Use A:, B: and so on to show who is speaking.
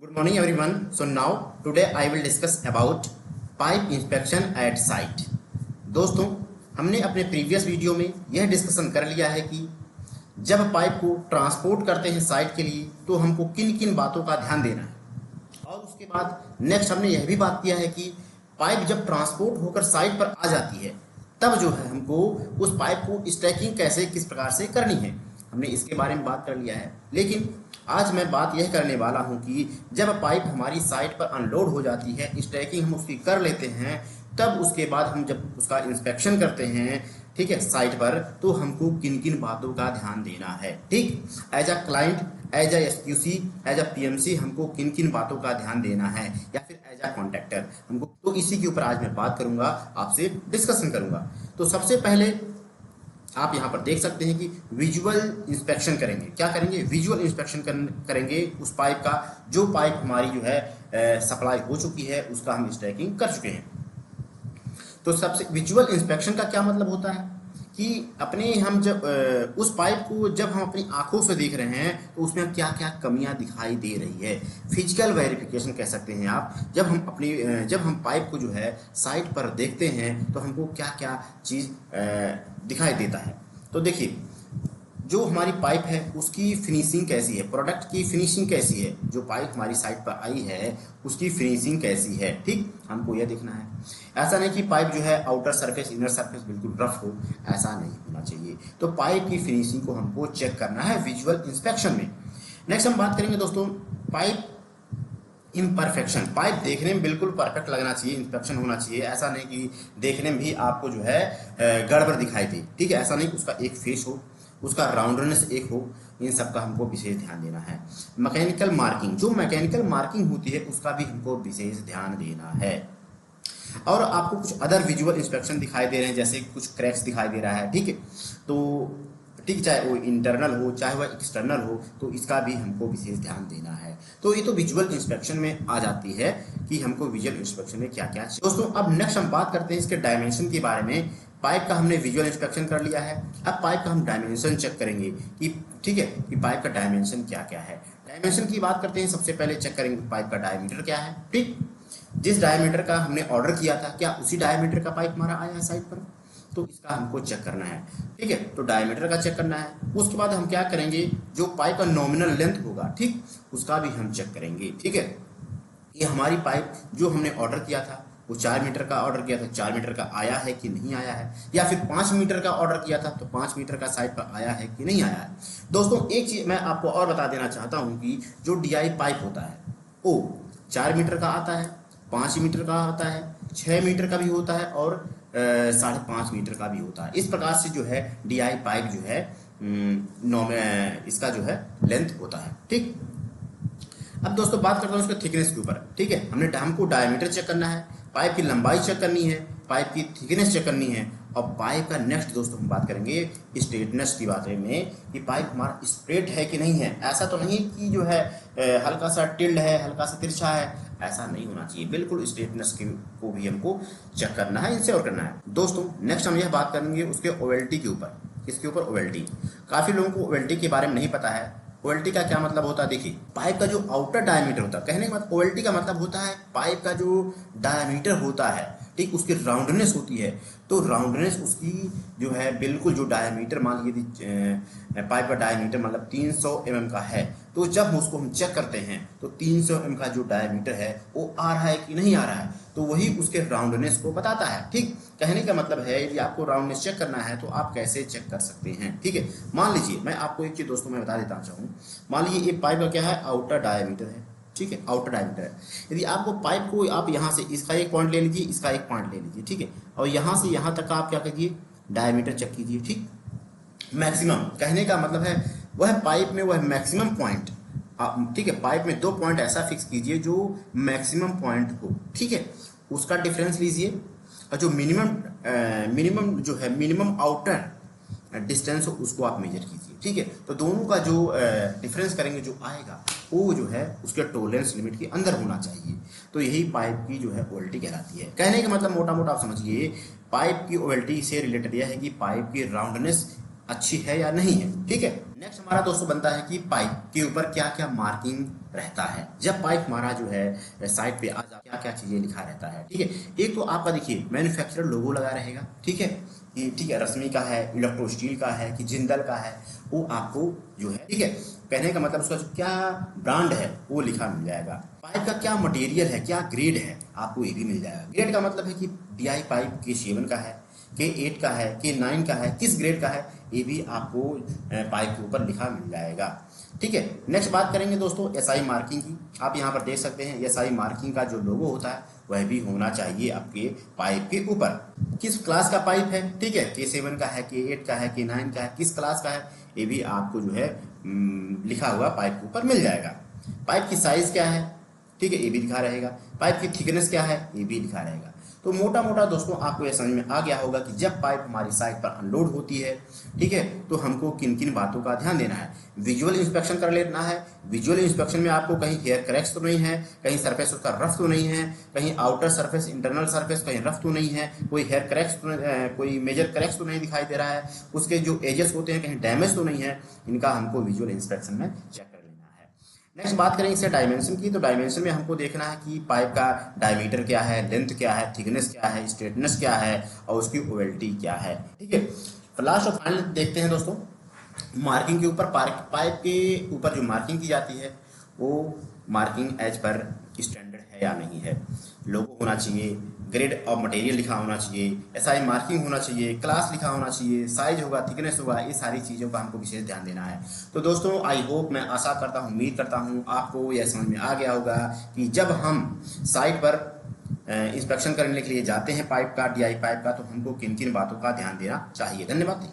A: Good morning everyone. So now today I will discuss about pipe inspection at site. दोस्तों, हमने अपने previous video में यह discussion कर लिया है कि जब पाइप को ट्रांसपोर्ट करते हैं साइट के लिए तो हमको किन किन बातों का ध्यान देना है। और उसके बाद नेक्स्ट हमने यह भी बात किया है कि पाइप जब ट्रांसपोर्ट होकर साइट पर आ जाती है तब जो है हमको उस पाइप को स्टैकिंग कैसे किस प्रकार से करनी है, हमने इसके बारे में बात कर लिया है। लेकिन आज मैं बात यह करने वाला हूं कि जब पाइप हमारी साइट पर अनलोड हो जाती है, स्टैकिंग हम उसकी कर लेते हैं, तब उसके बाद हम जब उसका इंस्पेक्शन करते हैं, ठीक है, साइट पर, तो हमको किन किन बातों का ध्यान देना है। ठीक, as a client, as a SQC, as a PMC हमको किन किन बातों का ध्यान देना है, या फिर एज अ कॉन्ट्रैक्टर हमको, तो इसी के ऊपर आज मैं बात करूंगा, आपसे डिस्कशन करूंगा। तो सबसे पहले आप यहाँ पर देख सकते हैं कि विजुअल इंस्पेक्शन करेंगे। क्या करेंगे? विजुअल इंस्पेक्शन करेंगे उस पाइप का जो पाइप हमारी जो है सप्लाई हो चुकी है, उसका हम स्टैकिंग कर चुके हैं। तो सबसे विजुअल इंस्पेक्शन का क्या मतलब होता है कि अपने हम जब उस पाइप को जब हम अपनी आंखों से देख रहे हैं तो उसमें क्या क्या कमियां दिखाई दे रही है, फिजिकल वेरिफिकेशन कह सकते हैं आप। जब हम पाइप को जो है साइट पर देखते हैं तो हमको क्या क्या चीज़ दिखाई देता है। तो देखिए, जो हमारी पाइप है उसकी फिनिशिंग कैसी है, प्रोडक्ट की फिनिशिंग कैसी है, जो पाइप हमारी साइट पर आई है उसकी फिनिशिंग कैसी है। ठीक, हमको यह देखना है। ऐसा नहीं कि पाइप जो है आउटर सरफेस इनर सरफेस बिल्कुल रफ हो, ऐसा नहीं होना चाहिए। तो पाइप की फिनिशिंग को हमको चेक करना है विजुअल इंस्पेक्शन में। नेक्स्ट हम बात करेंगे दोस्तों पाइप इम्परफेक्शन। पाइप देखने में बिल्कुल परफेक्ट लगना चाहिए, इंस्पेक्शन होना चाहिए। ऐसा नहीं कि देखने में भी आपको जो है गड़बड़ दिखाई दे। ठीक है, ऐसा नहीं कि उसका एक फेस हो, उसका राउंडनेस एक हो, इन सब का हमको विशेष ध्यान देना है। मैकेनिकल मार्किंग, जो मैकेनिकल मार्किंग होती है उसका भी हमको विशेष ध्यान देना है। और आपको कुछ अदर विजुअल इंस्पेक्शन दिखाई दे रहे हैं, जैसे कुछ क्रैक्स दिखाई दे रहा है, ठीक है, तो ठीक, चाहे वो इंटरनल हो चाहे वह एक्सटर्नल हो, तो इसका भी हमको विशेष ध्यान देना है। तो ये तो विजुअल इंस्पेक्शन में आ जाती है कि हमको विजुअल इंस्पेक्शन में क्या क्या चाहिए। दोस्तों, अब नेक्स्ट हम बात करते हैं इसके डायमेंशन के बारे में। पाइप का हमने विजुअल इंस्पेक्शन कर लिया है, अब पाइप का हम डायमेंशन चेक करेंगे कि ठीक है कि पाइप का डायमेंशन क्या क्या है। डायमेंशन की बात करते हैं, सबसे पहले चेक करेंगे पाइप का डायमीटर क्या है। ठीक, जिस डायमीटर का हमने ऑर्डर किया था क्या उसी डायमीटर का पाइप हमारा आया है साइट पर, तो इसका हमको चेक करना है। ठीक है, तो डायमीटर का चेक करना है। उसके बाद हम क्या करेंगे, जो पाइप का नॉमिनल लेंथ होगा, ठीक, उसका भी हम चेक करेंगे। ठीक है, ये हमारी पाइप जो हमने ऑर्डर किया था वो 4 मीटर का ऑर्डर किया था, 4 मीटर का आया है कि नहीं आया है, या फिर 5 मीटर का ऑर्डर किया था तो 5 मीटर का साइट पर आया है कि नहीं आया है। दोस्तों, एक चीज मैं आपको और बता देना चाहता हूं कि जो डीआई पाइप होता है वो 4 मीटर का आता है, 5 मीटर का आता है, 6 मीटर का भी होता है और 5.5 मीटर का भी होता है। इस प्रकार से जो है डीआई पाइप जो है इसका जो है लेंथ होता है। ठीक, अब दोस्तों बात करता हूँ उसके थिकनेस के ऊपर। ठीक है, हमको डायमीटर चेक करना है, पाइप की लंबाई चेक करनी है, पाइप की थिकनेस चेक करनी है, और पाइप का नेक्स्ट दोस्तों हम बात करेंगे स्ट्रेटनेस की बारे में कि पाइप हमारा स्ट्रेट है कि नहीं है। ऐसा तो नहीं कि जो है हल्का सा टिल्ड है, हल्का सा तिरछा है, ऐसा नहीं होना चाहिए। बिल्कुल स्ट्रेटनेस को भी हमको चेक करना है, इनसे और करना है। दोस्तों, नेक्स्ट हम यह बात करेंगे उसके ओवेल्टी के ऊपर। किसके ऊपर? ओवेल्टी। काफ़ी लोगों को ओवेल्टी के बारे में नहीं पता है। ओवेल्टी का क्या मतलब होता है? देखिए, पाइप का जो आउटर डायमीटर होता है, कहने के बाद ओवेल्टी का मतलब होता है पाइप का जो डायमीटर होता है, ठीक, उसकी राउंडनेस होती है। तो राउंडनेस उसकी जो है बिल्कुल जो डायमीटर, मान लीजिए पाइप का डायमीटर मतलब 300 mm का है, तो जब उसको हम चेक करते हैं तो 300 mm का जो डायमीटर है वो आ रहा है कि नहीं आ रहा है, तो वही उसके राउंडनेस को बताता है। ठीक, कहने का मतलब है यदि आपको राउंडनेस चेक करना है तो आप कैसे चेक कर सकते हैं। ठीक है, मान लीजिए मैं आपको एक चीज दोस्तों मैं बता देता चाहूँ। मान लीजिए ये पाइप का क्या है, आउटर डायमीटर है। ठीक है, आउटर डायमीटर है। यदि आपको पाइप को आप यहाँ से इसका एक पॉइंट ले लीजिए, इसका एक पॉइंट ले लीजिए, ठीक है, और यहाँ से यहाँ तक का आप क्या कीजिए, डायमीटर चेक कीजिए। ठीक, मैक्सिमम कहने का मतलब है वह पाइप में वह मैक्सिमम पॉइंट, ठीक है, पाइप में 2 पॉइंट ऐसा फिक्स कीजिए जो मैक्सिमम पॉइंट हो। ठीक है, उसका डिफरेंस लीजिए, और जो मिनिमम जो है मिनिमम आउटर डिस्टेंस हो उसको आप मेजर कीजिए। ठीक है, तो दोनों का जो डिफरेंस करेंगे जो आएगा वो जो है उसके टॉलरेंस लिमिट के अंदर होना चाहिए। तो यही पाइप की जो है ओवेल्टी कहलाती है। कहने का मतलब मोटा मोटा आप समझिए, पाइप की ओवेल्टी से रिलेटेड यह है कि पाइप की राउंडनेस अच्छी है या नहीं है। ठीक है, नेक्स्ट हमारा दोस्तों बनता है कि पाइप के ऊपर क्या क्या मार्किंग रहता है। जब पाइप हमारा जो है साइड पे आ जा क्या क्या चीजें लिखा रहता है। ठीक है, एक तो आपका देखिए मैन्युफैक्चरर लोगो लगा रहेगा। ठीक है, कि ठीक है रश्मि का है, इलेक्ट्रो स्टील का है, कि जिंदल का है, वो आपको जो है ठीक है कहने का मतलब उसका जो क्या ब्रांड है वो लिखा मिल जाएगा। पाइप का क्या मटेरियल है, क्या ग्रेड है, आपको ये भी मिल जाएगा। ग्रेड का मतलब है कि DI पाइप K7 का है, K8 का है, K9 का है, किस ग्रेड का है, ये भी आपको पाइप के ऊपर लिखा मिल जाएगा। ठीक है, नेक्स्ट बात करेंगे दोस्तों SI मार्किंग की। आप यहाँ पर देख सकते हैं SI मार्किंग का जो लोगो होता है वह भी होना चाहिए आपके पाइप के ऊपर। किस क्लास का पाइप है, ठीक है K7 का है, K8 का है, K9 का है, किस क्लास का है, ये भी आपको जो है लिखा हुआ पाइप के ऊपर मिल जाएगा। पाइप की साइज क्या है, ठीक है, ये भी लिखा रहेगा। पाइप की थिकनेस क्या है, ये भी लिखा रहेगा। तो मोटा मोटा दोस्तों आपको यह समझ में आ गया होगा कि जब पाइप हमारी साइट पर अनलोड होती है, ठीक है, तो हमको किन किन बातों का ध्यान देना है। विजुअल इंस्पेक्शन कर लेना है। विजुअल इंस्पेक्शन में आपको कहीं हेयर क्रैक्स तो नहीं है, कहीं सरफेस उसका रफ तो नहीं है, कहीं आउटर सरफेस इंटरनल सरफेस कहीं रफ तो नहीं है, कोई हेयर क्रैक्स तो कोई मेजर क्रैक्स तो नहीं दिखाई दे रहा है, उसके जो एजेस होते हैं कहीं डैमेज तो नहीं है। इनका हमको विजुअल इंस्पेक्शन में चेक कर लेना है। नेक्स्ट बात करें इससे डायमेंशन की। तो डायमेंशन में हमको देखना है कि पाइप का डायमीटर क्या है, लेंथ क्या है, थिकनेस क्या है, स्ट्रेटनेस क्या है और उसकी ओवेल्टी क्या है। ठीक है, लास्ट और फाइनल देखते हैं दोस्तों मार्किंग के ऊपर। पाइप के ऊपर जो मार्किंग की जाती है वो मार्किंग एज पर स्टैंडर्ड है या नहीं है। लोगो होना चाहिए, ग्रेड ऑफ मटेरियल लिखा होना चाहिए, SI मार्किंग होना चाहिए, क्लास लिखा होना चाहिए, साइज होगा, थिकनेस होगा, ये सारी चीज़ों का हमको विशेष ध्यान देना है। तो दोस्तों आई होप, मैं आशा करता हूँ, उम्मीद करता हूँ आपको यह समझ में आ गया होगा कि जब हम साइट पर इंस्पेक्शन करने के लिए जाते हैं पाइप का, DI पाइप का, तो हमको किन किन बातों का ध्यान देना चाहिए। धन्यवाद।